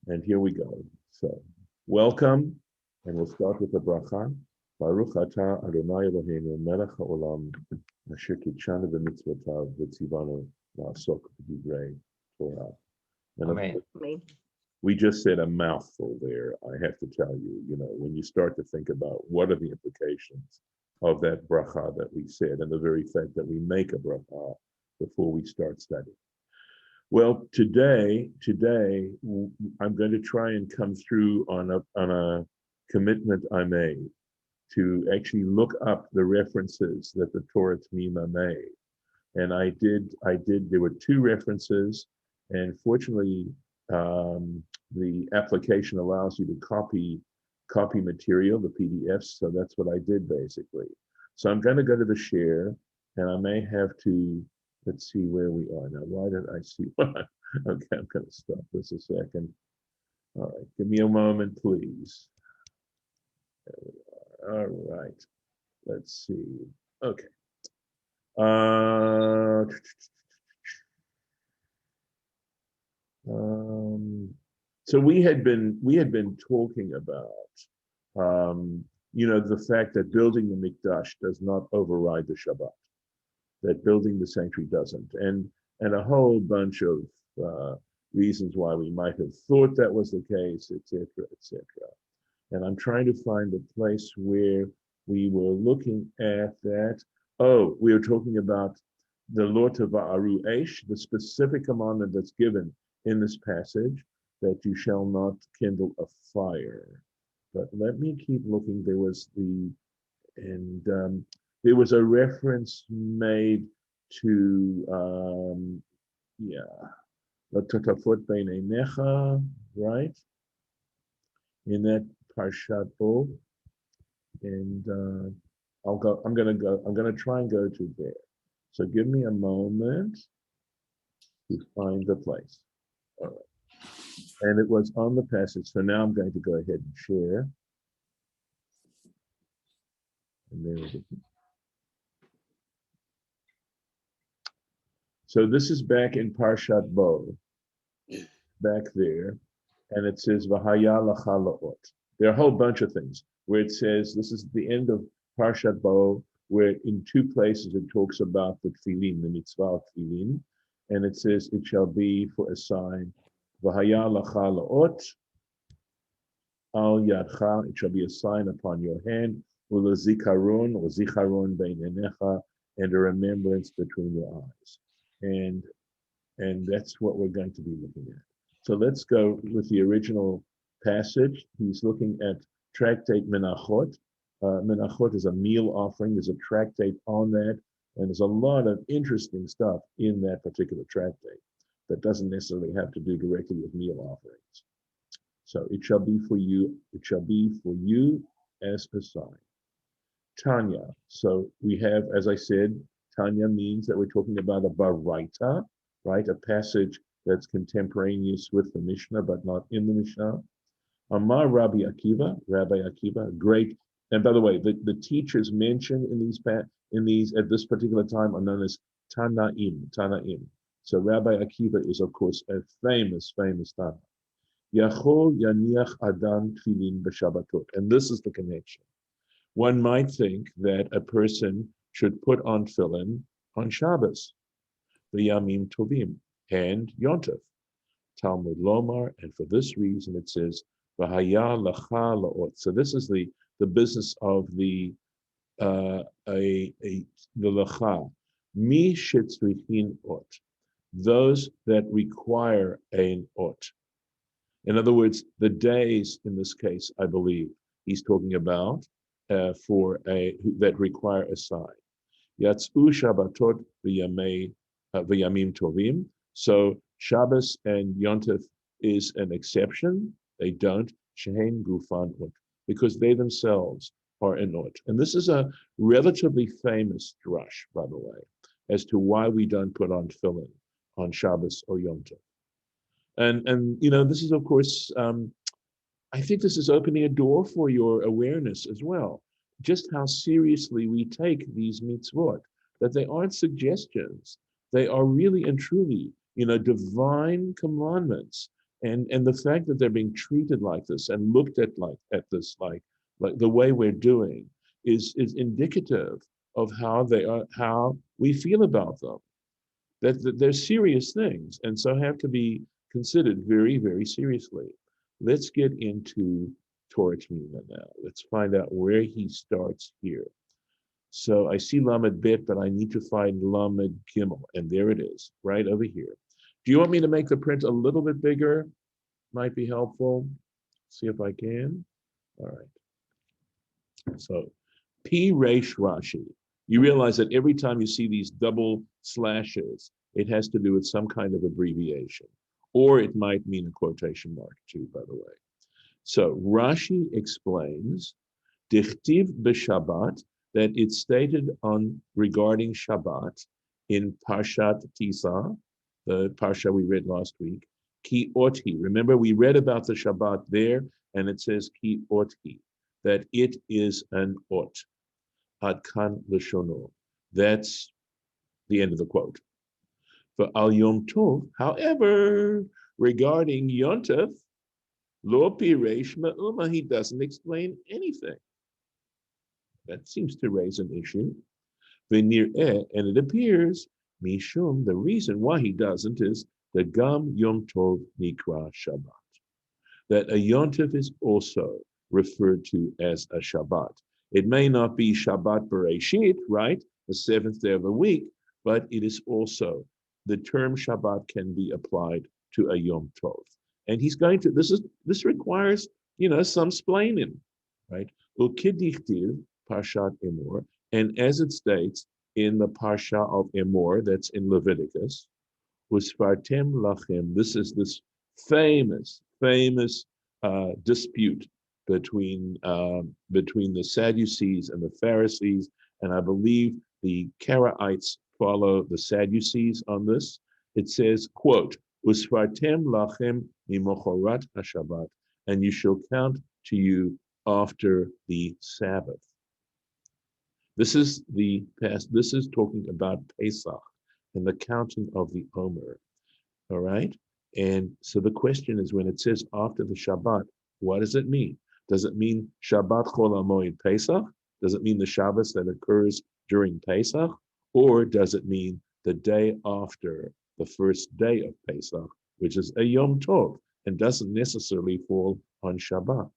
And here we go. So, welcome, and we'll start with the bracha. Baruch atah Adonai Eloheinu melech haolam asher kitshanu b'mitzvotav v'tzivanu la'asok b'divrei Torah. And Amen. we just said a mouthful there. I have to tell you, when you start to think about what are the implications of that bracha that we said, and the very fact that we make a bracha before we start studying. Well, today, I'm going to try and come through on a commitment I made to actually look up the references that the Torah Temimah made. And I did, there were two references, and fortunately, the application allows you to copy material, the PDFs, so that's what I did basically. So I'm going to go to the share, and I may have to, let's see where we are now. Why did I see one? Okay, I'm going to stop this a second. All right, give me a moment, please. There we are. All right, let's see. Okay. So we had been talking about, the fact that building the Mikdash does not override the Shabbat, that building the sanctuary doesn't, and a whole bunch of reasons why we might have thought that was the case, etc., etc. And I'm trying to find a place where we were looking at that. Oh, we were talking about the Lo Tava'aru Eish, the specific commandment that's given in this passage, that you shall not kindle a fire. But let me keep looking. There was there was a reference made to L'totafot beinei necha, right? In that Parshat Bo, and I'm gonna try and go to there. So give me a moment to find the place. All right. And it was on the passage. So now I'm going to go ahead and share. And there it is. So this is back in Parshat Bo, back there, and it says vaYak'hel la'ot. There are a whole bunch of things where it says, this is the end of Parshat Bo, where in two places it talks about the Tefillin, the mitzvah of Tefillin, and it says it shall be for a sign. vaYak'hel la'ot al yadcha, it shall be a sign upon your hand, u'lezikaron or zicharon beinenecha, and a remembrance between your eyes. And that's what we're going to be looking at. So let's go with the original passage. He's looking at tractate Menachot. Menachot is a meal offering. There's a tractate on that, and there's a lot of interesting stuff in that particular tractate that doesn't necessarily have to do directly with meal offerings. So it shall be for you as a sign. Tanya. So we have, as I said, Tanya means that we're talking about a baraita, right? A passage that's contemporaneous with the Mishnah, but not in the Mishnah. Amar Rabbi Akiva, great. And by the way, the teachers mentioned in these at this particular time are known as Tanaim. So Rabbi Akiva is, of course, a famous Tana. Yachol yaniach adam tefillin b'shabbatot. And this is the connection. One might think that a person should put on tefillin on Shabbos, v'yamim tovim, and Yontef. Talmud Lomar, and for this reason it says, vaYak'hel la'ot. So this is the business of the lacha. Mi shetzrichin ot. Those that require an ot. In other words, the days in this case, I believe, he's talking about that require a sign. Yatzu Shabbatot v'yamim tovim. So Shabbos and Yontef is an exception. They don't shehein gufan ut, because they themselves are an ut. And this is a relatively famous drush, by the way, as to why we don't put on tefillin on Shabbos or Yontef. And this is, of course, I think this is opening a door for your awareness as well, just how seriously we take these mitzvot, that they aren't suggestions. They are really and truly, divine commandments And the fact that they're being treated like this and looked at this like the way we're doing is indicative of how they are, how we feel about them. That they're serious things, and so have to be considered very, very seriously. Let's get into Torah Temimah now. Let's find out where he starts here. So I see Lamed Bet, but I need to find Lamed Gimel, and there it is, right over here. Do you want me to make the print a little bit bigger? Might be helpful. See if I can. All right. So P Resh Rashi. You realize that every time you see these double slashes, it has to do with some kind of abbreviation, or it might mean a quotation mark too, by the way. So Rashi explains Dichtiv b'Shabbat, that it's stated on regarding Shabbat in Parshat Tisa, the parsha we read last week. Ki oti. Remember, we read about the Shabbat there, and it says ki oti, that it is an ot. Ad kan l'shono. That's the end of the quote. For al Yom Tov, however, regarding Yontef, lo piresh ma'uma, he doesn't explain anything. That seems to raise an issue. V'nir'eh, and it appears, mishum, the reason why he doesn't is the gam Yom Tov nikra Shabbat. That a Yontif is also referred to as a Shabbat. It may not be Shabbat Bereshit, right, the seventh day of the week, but it is also, the term Shabbat can be applied to a Yom Tov. And he's going to, this requires, some splaining, right? Ukidichtiv, Parshat Emor, and as it states in the Parsha of Emor, that's in Leviticus, Usfartem Lachem, this is this famous dispute between the Sadducees and the Pharisees, and I believe the Karaites follow the Sadducees on this. It says, quote, Usfartem lachem mimochorat haShabbat, and you shall count to you after the Sabbath. This is the past. This is talking about Pesach and the counting of the Omer. All right. And so the question is, when it says after the Shabbat, what does it mean? Does it mean Shabbat Chol HaMoed Pesach? Does it mean the Shabbos that occurs during Pesach? Or does it mean the day after the first day of Pesach, which is a Yom Tov, and doesn't necessarily fall on Shabbat?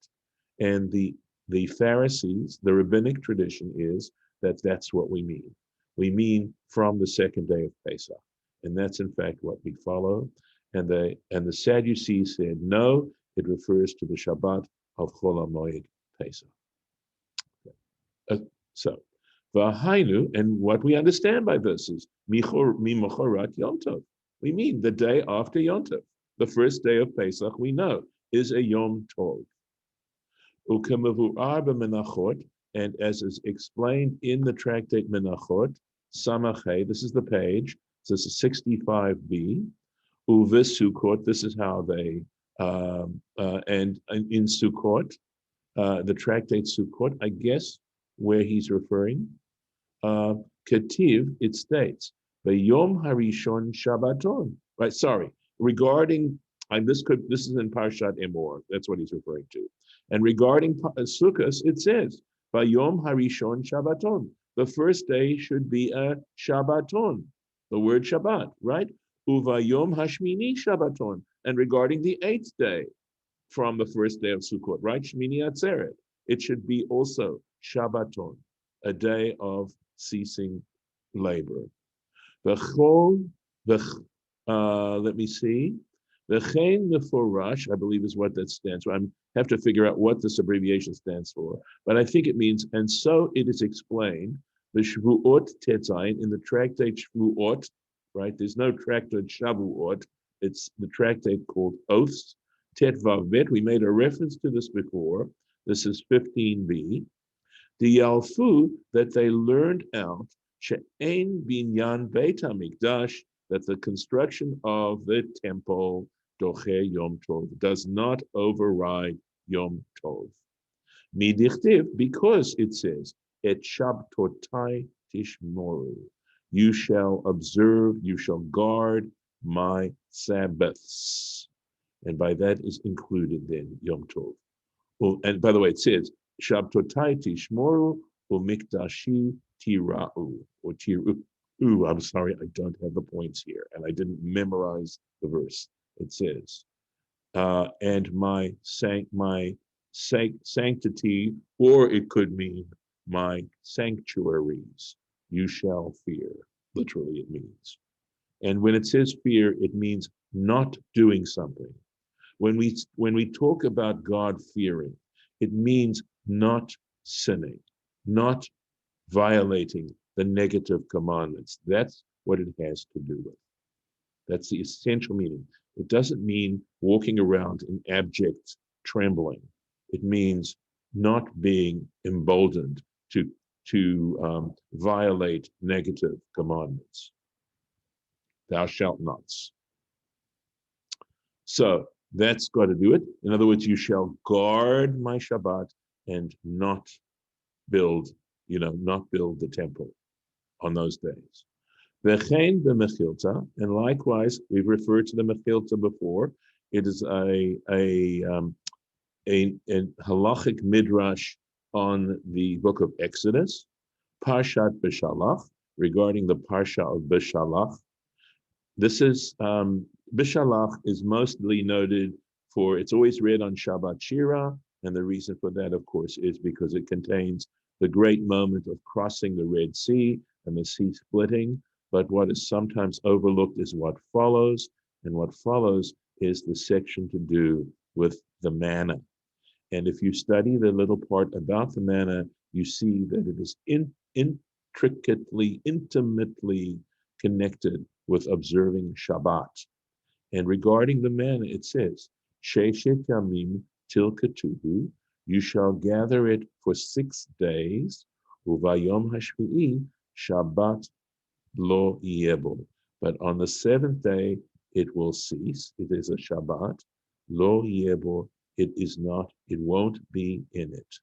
And the Pharisees, the rabbinic tradition is that that's what we mean. We mean from the second day of Pesach. And that's in fact what we follow. And the Sadducees said, no, it refers to the Shabbat of Chol HaMoed Pesach. So, V'hainu, and what we understand by this is Mimochorat Yom Tov. We mean the day after Yom Tov. The first day of Pesach, we know, is a Yom Tov. Ukemevu'ar b'menachot, and as is explained in the tractate Menachot, Samachay, this is the page, so this is 65b. Uvis Sukkot, this is how they, and in Sukkot, the tractate Sukkot, I guess where he's referring, Ketiv, it states, Yom Harishon Shabbaton, right? Sorry, regarding, this is in Parshat Emor, that's what he's referring to. And regarding Sukkot, it says, Yom Harishon Shabbaton, the first day should be a Shabbaton, the word Shabbat, right? Uva Yom Hashmini Shabbaton, and regarding the 8th day from the first day of Sukkot, right? Shmini Atzeret, it should be also Shabbaton, a day of ceasing labor. Let me see. V'chein meforash, I believe is what that stands for. I have to figure out what this abbreviation stands for, but I think it means, and so it is explained, the Shvuot Tetzayin, in the tractate Shvuot, right? There's no tractate Shavuot. It's the tractate called Oaths. Tet Vav, we made a reference to this before. This is 15b. The Yalfu, that they learned out, She'ein binyan Beit HaMikdash, that the construction of the temple, Doche Yom Tov, does not override Yom Tov. Midichtiv, because it says, Et Shabtotai Tishmoru, you shall observe, you shall guard my Sabbaths. And by that is included then Yom Tov. Well, and by the way, it says, Shabtotai tishmoru umikdashi tira'u, or tiru. Ooh, I'm sorry, I don't have the points here, and I didn't memorize the verse. It says, and my sanctity, or it could mean my sanctuaries, you shall fear. Literally, it means. And when it says fear, it means not doing something. When we talk about God fearing, it means not sinning, not violating the negative commandments. That's what it has to do with. That's the essential meaning. It doesn't mean walking around in abject trembling. It means not being emboldened to violate negative commandments. Thou shalt nots. So that's got to do it. In other words, you shall guard my Shabbat and not build the temple on those days. V'chein b'mechilta, and likewise, we've referred to the mechilta before. It is a halachic midrash on the book of Exodus, Parshat B'Shalach, regarding the Parsha of B'Shalach. This is B'Shalach is mostly noted for, it's always read on Shabbat Shira, and the reason for that, of course, is because it contains the great moment of crossing the Red Sea and the sea splitting. But what is sometimes overlooked is what follows, and what follows is the section to do with the manna. And if you study the little part about the manna, you see that it is intimately connected with observing Shabbat. And regarding the manna, it says, Sheshet Yamim Tilkatuhu, you shall gather it for 6 days, Uvayom Hashvi'i Shabbat Lo Yebo. But on the 7th day, it will cease. It is a Shabbat. Lo Yebo, it is not, it won't be in it.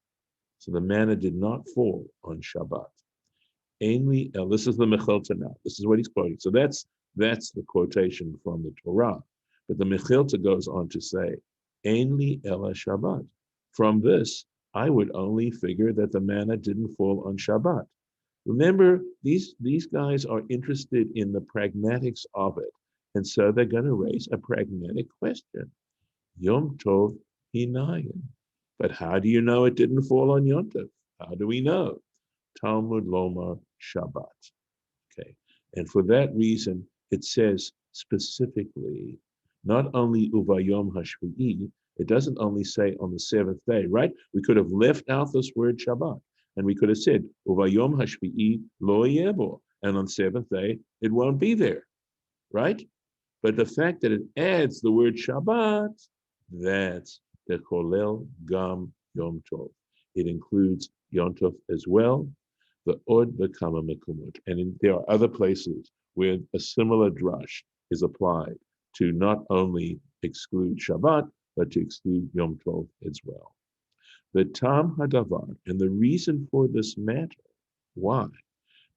So the manna did not fall on Shabbat. Ainly, this is the Mechilta now. This is what he's quoting. So that's the quotation from the Torah. But the Mechilta goes on to say, Ainli Ela Shabbat. From this, I would only figure that the manna didn't fall on Shabbat. Remember, these guys are interested in the pragmatics of it. And so they're going to raise a pragmatic question. Yom Tov Hinayin. But how do you know it didn't fall on Yom Tov? How do we know? Talmud Lomar Shabbat. Okay. And for that reason, it says specifically, not only Uvayom Hashvi'i, it doesn't only say on the 7th day, right? We could have left out this word Shabbat, and we could have said, Uvayom Hashvi'i Lo Yebo, and on the 7th day, it won't be there, right? But the fact that it adds the word Shabbat, that's the Kolel Gam Yom Tov. It includes Yom Tov as well, the Od V'Kama Mekumot. And there are other places where a similar drush is applied to not only exclude Shabbat, but to exclude Yom Tov as well. The Tam Hadavar, and the reason for this matter, why?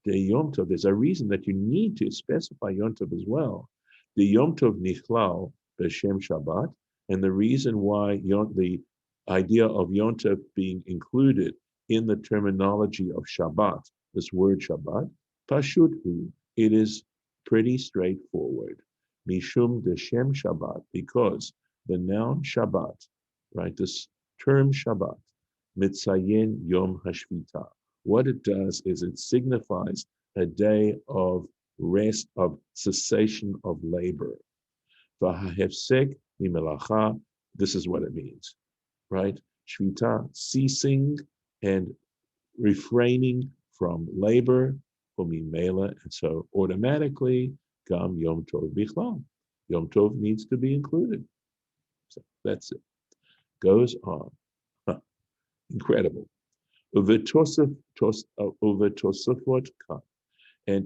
The Yom Tov, there's a reason that you need to specify Yom Tov as well. The Yom Tov Nichlal B'Shem Shabbat, and the reason why the idea of Yom Tov being included in the terminology of Shabbat, this word Shabbat, Pashuthu, it is pretty straightforward. Mishum Deshem Shabbat, because the noun Shabbat, right, this term Shabbat, Mitzayen Yom Hashvita, what it does is it signifies a day of rest, of cessation of labor. V'hahefsek mimelacha, this is what it means, right? Shvita, ceasing and refraining from labor, umimela, and so automatically, gam Yom Tov bichlal. Yom Tov needs to be included. So that's it. Goes on. Huh. Incredible. And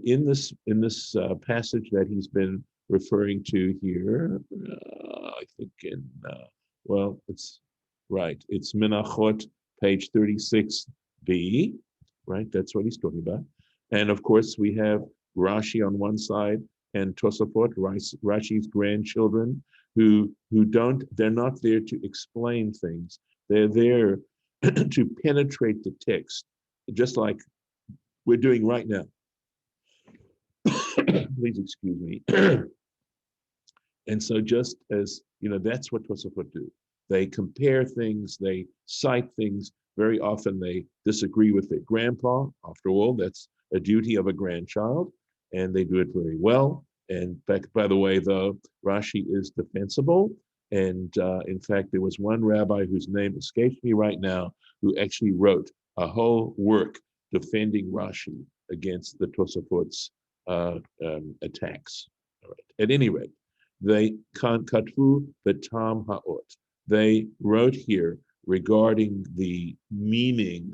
in this passage that he's been referring to here, I think it's right. It's Menachot, page 36b, right? That's what he's talking about. And of course, we have Rashi on one side and Tosafot, Rashi's grandchildren. they're not there to explain things. They're there to penetrate the text, just like we're doing right now. Please excuse me. And so just as, that's what Tosafot do. They compare things, they cite things. Very often they disagree with their grandpa. After all, that's a duty of a grandchild, and they do it very well. And by the way, the Rashi is defensible. And in fact, there was one rabbi whose name escapes me right now, who actually wrote a whole work defending Rashi against the Tosafot's attacks. All right. At any rate, they katvu betam ha'ot. They wrote here regarding the meaning,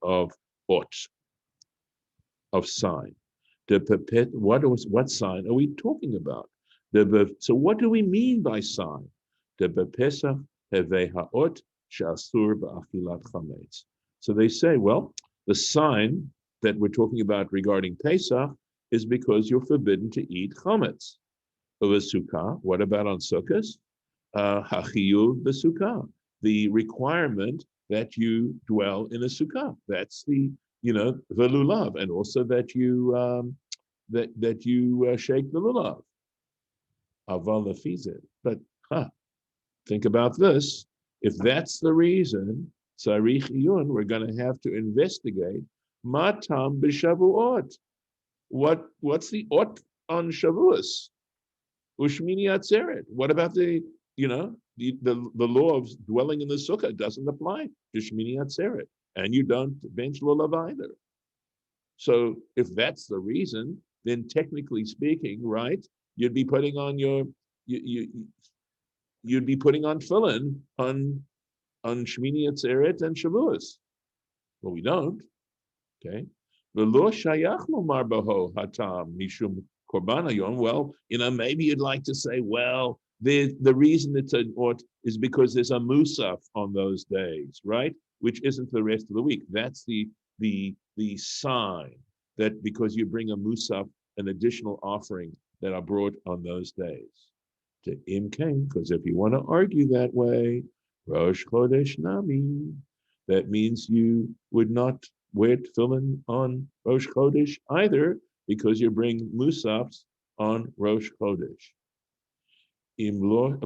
of ot, of sign. What sign are we talking about? So what do we mean by sign? So they say, well, the sign that we're talking about regarding Pesach is because you're forbidden to eat chametz. Sukkah, what about on Sukkot? Hachiyuv b'sukkah, the requirement that you dwell in a sukkah. That's the lulav, and also that you shake the lulav. Aval lefizeh. But think about this. If that's the reason, tzarich iyun, we're going to have to investigate matam b'shavuot. What's the ot on Shavuos? Ushmini Atzeret. What about the law of dwelling in the sukkah doesn't apply to Shmini Atzeret, and you don't bench lulav either. So if that's the reason, then technically speaking, right, you'd be putting on you'd be putting on tefillin on Shmini Atzeret and Shavuos. Well, we don't. Okay. V'lo shayach lomar baho hatam mishum korban hayom. Well, maybe you'd like to say, well, the reason it's an ot is because there's a musaf on those days, right? Which isn't the rest of the week. That's the sign that because you bring a musaf, an additional offering that are brought on those days. To imkain, because if you want to argue that way, Rosh Chodesh Nami, that means you would not wear tefillin on Rosh Chodesh either, because you bring musafs on Rosh Chodesh.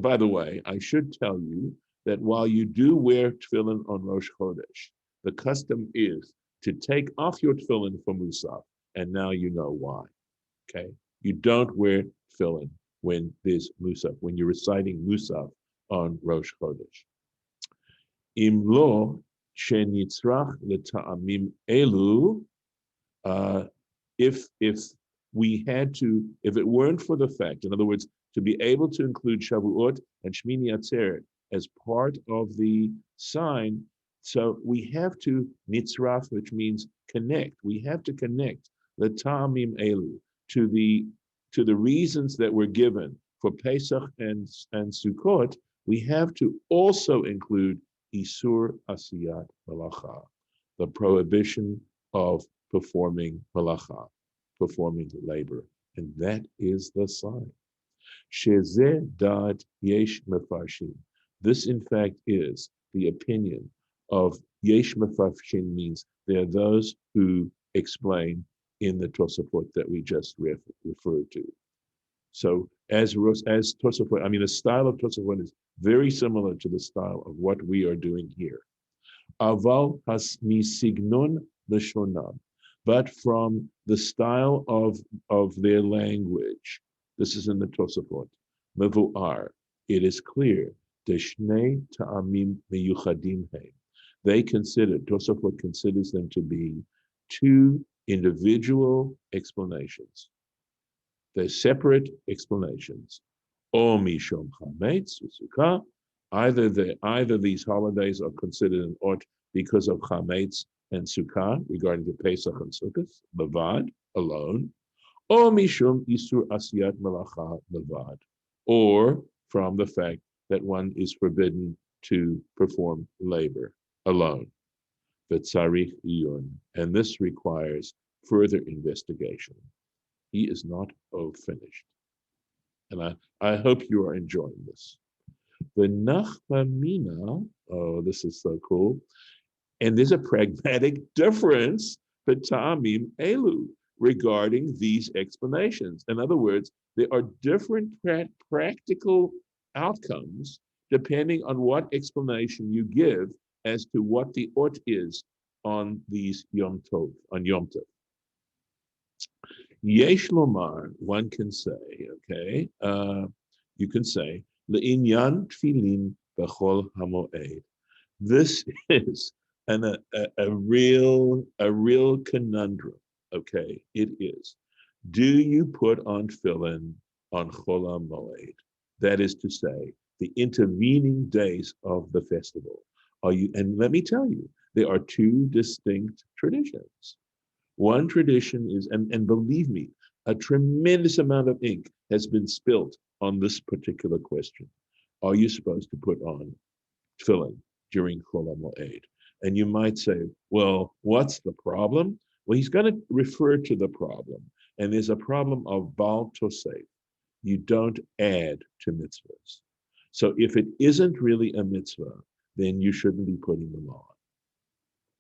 By the way, I should tell you that while you do wear tefillin on Rosh Chodesh, the custom is to take off your tefillin for musaf, and now you know why. Okay, you don't wear tefillin when there's musaf, when you're reciting musaf on Rosh Chodesh. Imlo shenitzrach leta'amim elu. If it weren't for the fact, in other words, to be able to include Shavuot and Shmini Atzeret as part of the sign, so we have to nitzraf, which means connect. We have to connect the ta'amim elu to the reasons that were given for Pesach and Sukkot. We have to also include Isur Asiyat Malacha, the prohibition of performing malacha, performing labor. And that is the sign. Shezeh dad yesh mefarshim. This, in fact, is the opinion of yesh mefarshim, means there are those who explain in the Tosafot that we just referred to. So as Tosafot, the style of Tosafot is very similar to the style of what we are doing here. Aval has misignon l'shonam, but from the style of their language. This is in the Tosafot. Mevu'ar, it is clear. Deshnei ta'amim meyuchadim heim. Tosafot considers them to be two individual explanations. They're separate explanations. O mishom chametz v'sukkah. Either these holidays are considered an ot because of chametz and sukkah regarding the Pesach and Sukkot, levad, alone, or mishum isur asiyat malacha levad, or from the fact that one is forbidden to perform labor alone. V'tzarich iyun, and this requires further investigation. He is not finished. And I hope you are enjoying this. The Nachmamina, oh, this is so cool. And there's a pragmatic difference Tamim Elu regarding these explanations. In other words, there are different practical outcomes depending on what explanation you give as to what the ot is on these Yom Tov, on Yom Tov. Yesh lomar, one can say, okay, you can say, le'inyan tefillin b'chol hamoed. This is a real conundrum. Okay, it is. Do you put on tefillin on Chol HaMoed? That is to say, the intervening days of the festival. Are you? And let me tell you, there are two distinct traditions. One tradition is, and believe me, a tremendous amount of ink has been spilt on this particular question. Are you supposed to put on tefillin during Chol HaMoed? And you might say, well, what's the problem? Well, he's going to refer to the problem. And there's a problem of Baal Tosef. You don't add to mitzvahs. So if it isn't really a mitzvah, then you shouldn't be putting them on.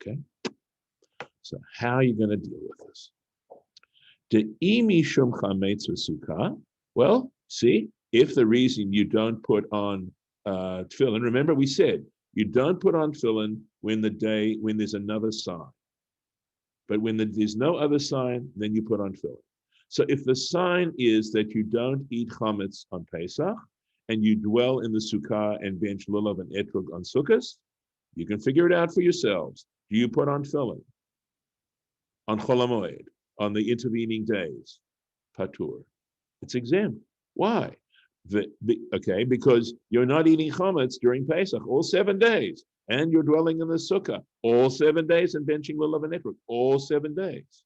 Okay? So how are you going to deal with this? Well, see, if the reason you don't put on tefillin, remember we said you don't put on tefillin when there's another sign. But when there's no other sign, then you put on tefillin. So if the sign is that you don't eat chametz on Pesach and you dwell in the sukkah and bench lulav and etrog on Sukkot, you can figure it out for yourselves. Do you put on tefillin on Chol HaMoed, on the intervening days? Patur. It's exempt. Why? Because you're not eating chametz during Pesach all 7 days, and you're dwelling in the sukkah all 7 days and benching lulav and etrog all 7 days.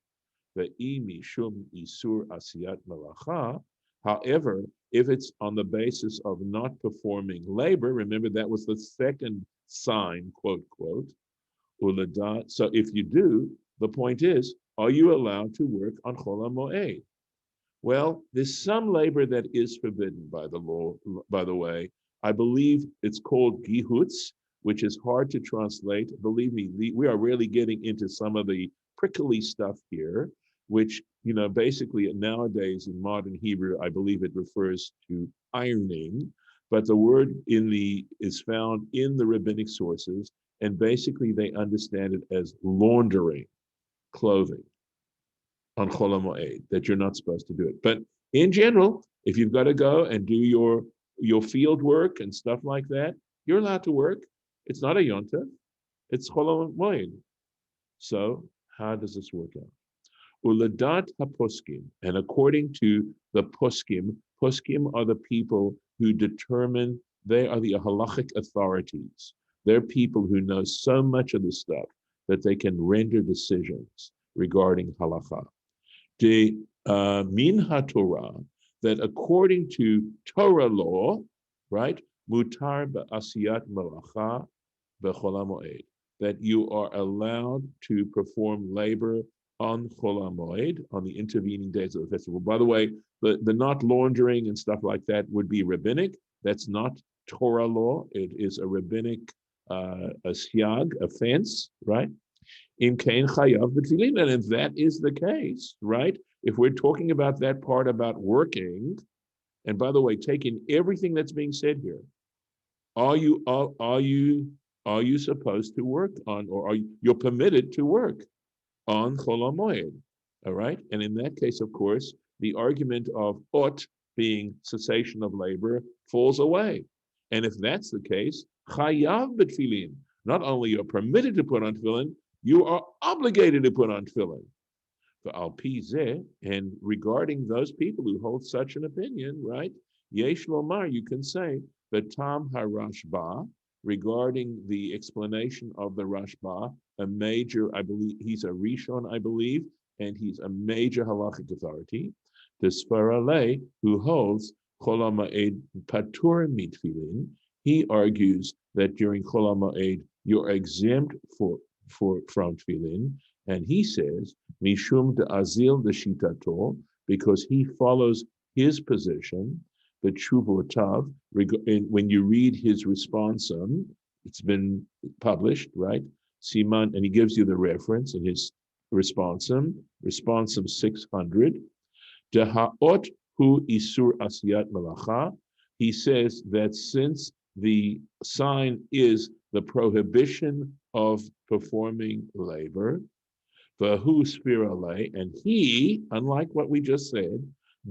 However, if it's on the basis of not performing labor, remember that was the second sign, quote, quote, uladat. So if you do, the point is, are you allowed to work on Chol HaMoed? Well, there's some labor that is forbidden by the law, by the way. I believe it's called gihutz, which is hard to translate. Believe me, we are really getting into some of the prickly stuff here, which, basically nowadays in modern Hebrew, I believe it refers to ironing, but the word is found in the rabbinic sources, and basically they understand it as laundering clothing on Chol HaMoed, that you're not supposed to do it. But in general, if you've got to go and do your field work and stuff like that, you're allowed to work. It's not a yontif, it's Chol HaMoed. So how does this work out? Uladat haposkim, and according to the poskim are the people who determine, they are the halachic authorities. They're people who know so much of the stuff that they can render decisions regarding halacha. De min haTorah, that according to Torah law, right, mutar ba'asiyat melacha b'chol HaMoed, that you are allowed to perform labor on Chol HaMoed, on the intervening days of the festival. By the way, the not laundering and stuff like that would be rabbinic. That's not Torah law. It is a rabbinic a siag, offense, right? Im kein chayav b'tefillin, and if that is the case, right? If we're talking about that part about working, and by the way, taking everything that's being said here, are you supposed to work on, or you're permitted to work on Chol HaMoed? All right, and in that case, of course, the argument of ot being cessation of labor falls away. And if that's the case, chayav b'tefillin, not only you're permitted to put on tefillin, you are obligated to put on tefillin. For al pi zeh, and regarding those people who hold such an opinion, right? Yesh lomar, you can say, the tam harashba, regarding the explanation of the Rashba, a major, I believe, he's a Rishon, I believe, and he's a major halachic authority. The Sfaraleh, who holds Chol HaMoed patur mitfilin, he argues that during Chol HaMoed you're exempt from tefillin, and he says mishum de azil de shitato, because he follows his position the Tshuvotav, when you read his responsum, it's been published, right? Siman, and he gives you the reference in his responsum 600. Deha'ot hu isur asiyat malacha. He says that since the sign is the prohibition of performing labor, vahu spirale, and he, unlike what we just said,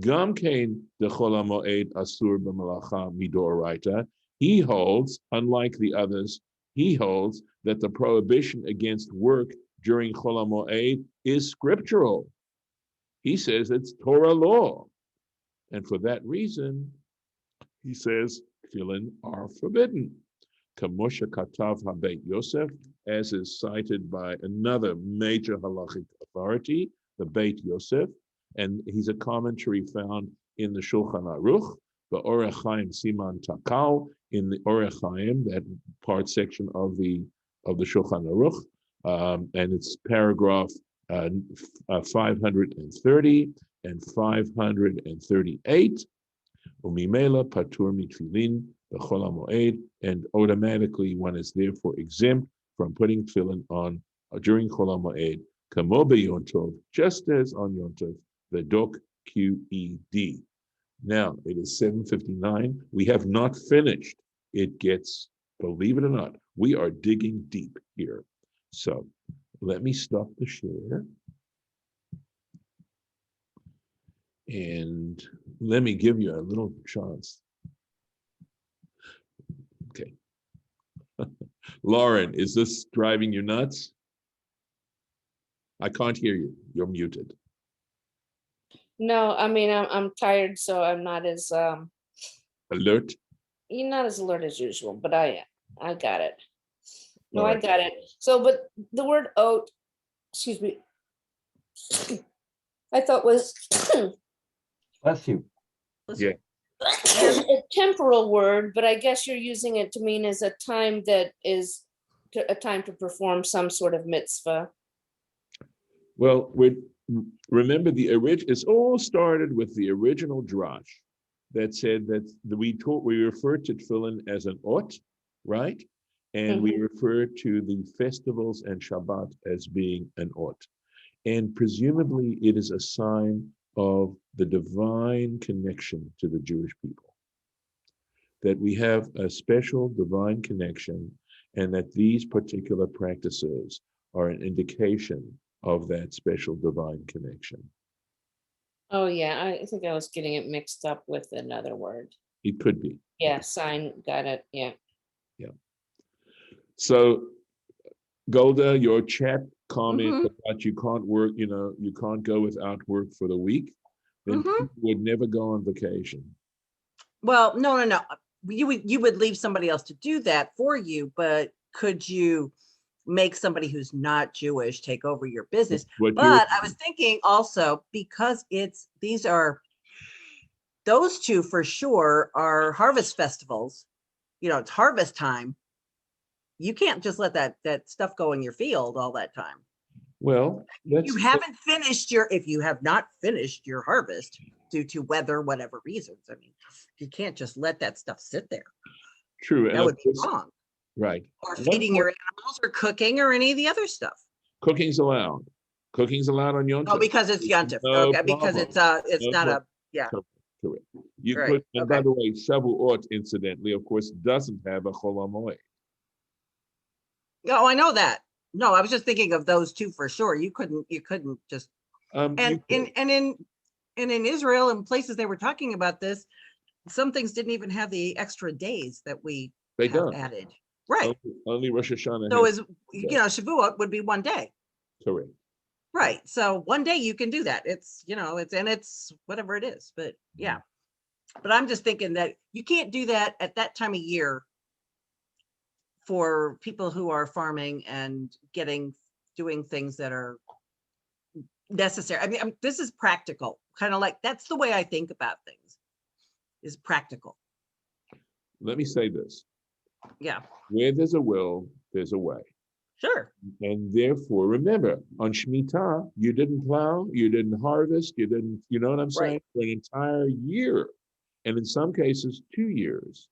gam kain dechol hamoed asur b'malacha midoraita, he holds, unlike the others, he holds that the prohibition against work during chol hamoed is scriptural. He says it's Torah law. And for that reason, he says tefillin are forbidden. Kamosha Katav HaBeit Yosef, as is cited by another major halachic authority, the Beit Yosef, and he's a commentary found in the Shulchan Aruch, the Orech Chaim Siman Takal, in the Orech Chaim, that part section of the Shulchan Aruch, and it's paragraph 530 and 538. Umimela patur mitfilin b'chol hamoed, and automatically one is therefore exempt from putting tefillin on during chol hamoed, kamo b'yom tov, just as on Yom Tov, v'dok QED. Now it is 7:59. We have not finished. It gets, believe it or not, we are digging deep here. So let me stop the share. And let me give you a little chance. Okay. Lauren, is this driving you nuts? I can't hear you. You're muted. No, I mean, I'm tired, so I'm not as Alert? you're not as alert as usual, but I got it. No, All I right. got it. So, but the word oat, excuse me, I thought was Bless you. Yeah. a temporal word, but I guess you're using it to mean as a time that is a time to perform some sort of mitzvah. Well, remember it's all started with the original drash that said that we refer to tefillin as an ot, right? And we refer to the festivals and Shabbat as being an ot. And presumably it is a sign of the divine connection to the Jewish people, that we have a special divine connection, and that these particular practices are an indication of that special divine connection. Oh yeah, I think I was getting it mixed up with another word. It could be. Yeah, sign, got it. Yeah. Yeah. So Golda, your chat comment about you can't work, you can't go without work for the week, then people would never go on vacation. Well, no. You would leave somebody else to do that for you, but could you make somebody who's not Jewish take over your business? But I was thinking also, because those two for sure are harvest festivals, it's harvest time. You can't just let that stuff go in your field all that time. Well, if you have not finished your harvest due to weather, whatever reasons, I mean, you can't just let that stuff sit there. True. That would be wrong. Right. Or feeding your animals or cooking or any of the other stuff. Cooking's allowed. Cooking's allowed on Yom Tov. Oh, because it's Yom Tov. Okay, because it's not a, yeah. Correct. You could, and by the way, Shavuot, incidentally, of course, doesn't have a Chol HaMoed. Oh, I know that. No, I was just thinking of those two for sure. You couldn't just and in Israel and places they were talking about this, some things didn't even have the extra days that we have added. Right. Only Rosh Hashanah. So Shavuot would be one day. Correct. Right. So one day you can do that. It's it's whatever it is. But yeah. But I'm just thinking that you can't do that at that time of year for people who are farming and doing things that are necessary. I mean, this is practical, kind of like that's the way I think about things, is practical. Let me say this. Yeah. Where there's a will, there's a way. Sure. And therefore, remember, on Shemitah, you didn't plow, you didn't harvest, you didn't, you know what I'm saying? Right. For an entire year. and in some cases 2 years.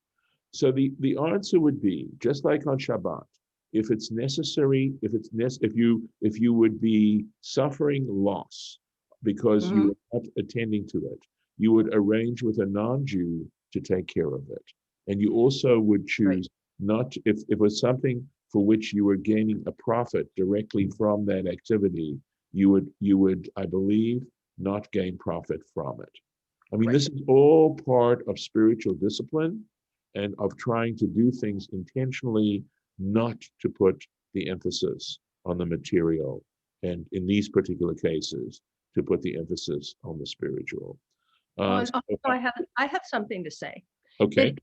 So the answer would be, just like on Shabbat, if it's necessary, if you would be suffering loss because you are not attending to it, you would arrange with a non-Jew to take care of it. And you also would choose not, if it was something for which you were gaining a profit directly from that activity, you would, I believe, not gain profit from it. I mean, this is all part of spiritual discipline and of trying to do things intentionally, not to put the emphasis on the material, and in these particular cases, to put the emphasis on the spiritual. And also I have something to say. Okay. That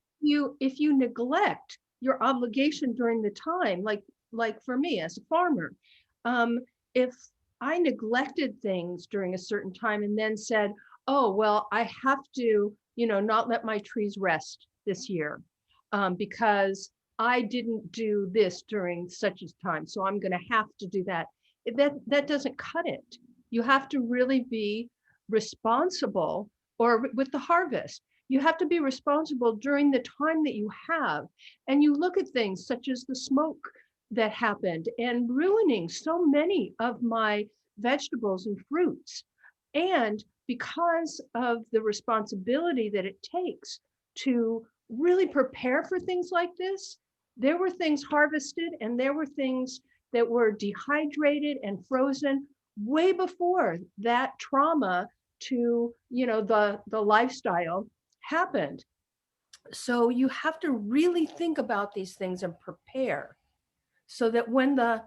if you neglect your obligation during the time, like for me as a farmer, if I neglected things during a certain time and then said, oh, well, I have to, not let my trees rest this year because I didn't do this during such a time, so I'm going to have to do that. That doesn't cut it. You have to really be responsible, or with the harvest, you have to be responsible during the time that you have. And you look at things such as the smoke that happened and ruining so many of my vegetables and fruits. And because of the responsibility that it takes to really prepare for things like this, there were things harvested and there were things that were dehydrated and frozen way before that trauma to the lifestyle happened. So you have to really think about these things and prepare so that when the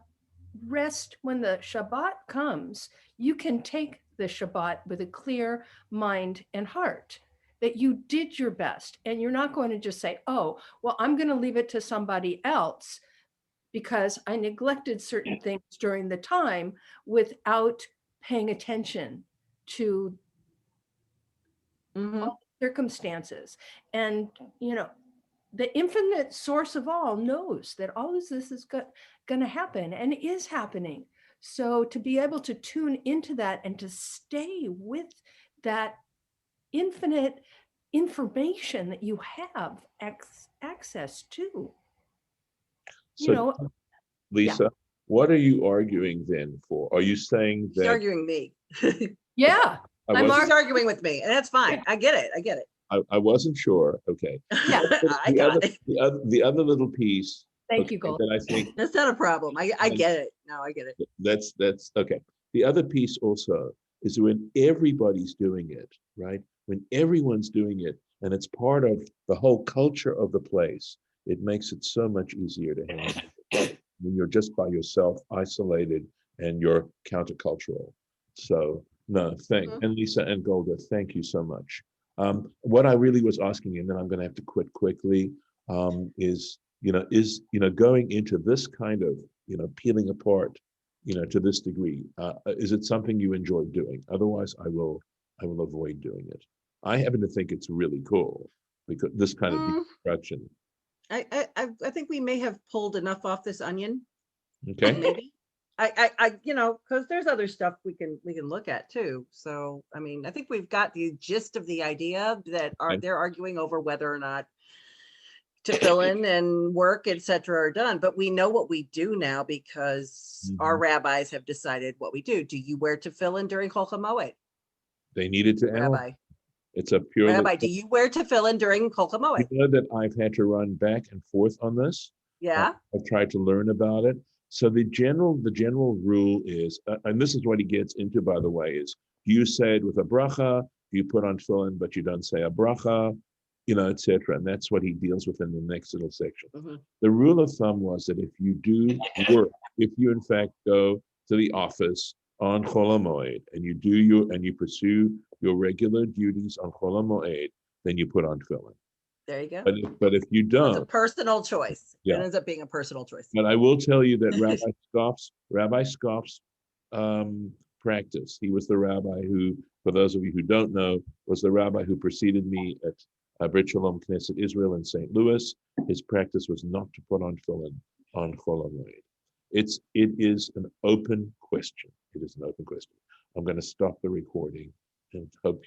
Shabbat comes, you can take the Shabbat with a clear mind and heart, that you did your best. And you're not going to just say, oh, well, I'm going to leave it to somebody else because I neglected certain things during the time without paying attention to all circumstances. And, the infinite source of all knows that all of this is going to happen and is happening. So to be able to tune into that and to stay with that infinite information that you have access to. So, Lisa, what are you arguing then for? Are you saying that— She's arguing me. Yeah. She's arguing with me, and that's fine. I get it. I wasn't sure. Okay. Yeah. I got it. The other little piece. Thank you, Gold. That I think That's not a problem. I get it. No, I get it. that's okay. The other piece also is when everybody's doing it, right? When everyone's doing it, and it's part of the whole culture of the place, it makes it so much easier to handle when you're just by yourself, isolated, and you're countercultural. So no, and Lisa and Golda, thank you so much. What I really was asking, and then I'm going to have to quit quickly, is going into this kind of, peeling apart, to this degree, is it something you enjoy doing? Otherwise, I will avoid doing it. I happen to think it's really cool because this kind of deconstruction. I think we may have pulled enough off this onion. Okay. Maybe. Because there's other stuff we can look at too. So, I mean, I think we've got the gist of the idea that they're arguing over whether or not Tefillin and work, etc., are done. But we know what we do now because our rabbis have decided what we do. Do you wear Tefillin during Chol HaMoed? They needed to Rabbi. It's a pure Rabbi, do you wear Tefillin during Chol HaMoed? You know that I've had to run back and forth on this. Yeah. I've tried to learn about it. So the general rule is, and this is what he gets into, by the way, is do you say it with a bracha? Do you put on tefillin, but you don't say a bracha, etc. And that's what he deals with in the next little section. The rule of thumb was that if you do work, if you in fact go to the office on Chol HaMoed and you pursue your regular duties on Chol HaMoed, then you put on tefillin. There you go. But if you don't, it's a personal choice. Yeah. It ends up being a personal choice. But I will tell you that Rabbi Scoff's practice. He was the rabbi who, for those of you who don't know, was the rabbi who preceded me at Brit Shalom Knesset Israel in St. Louis. His practice was not to put on tefillin on Chol HaMoed. It is an open question. It is an open question. I'm going to stop the recording and hope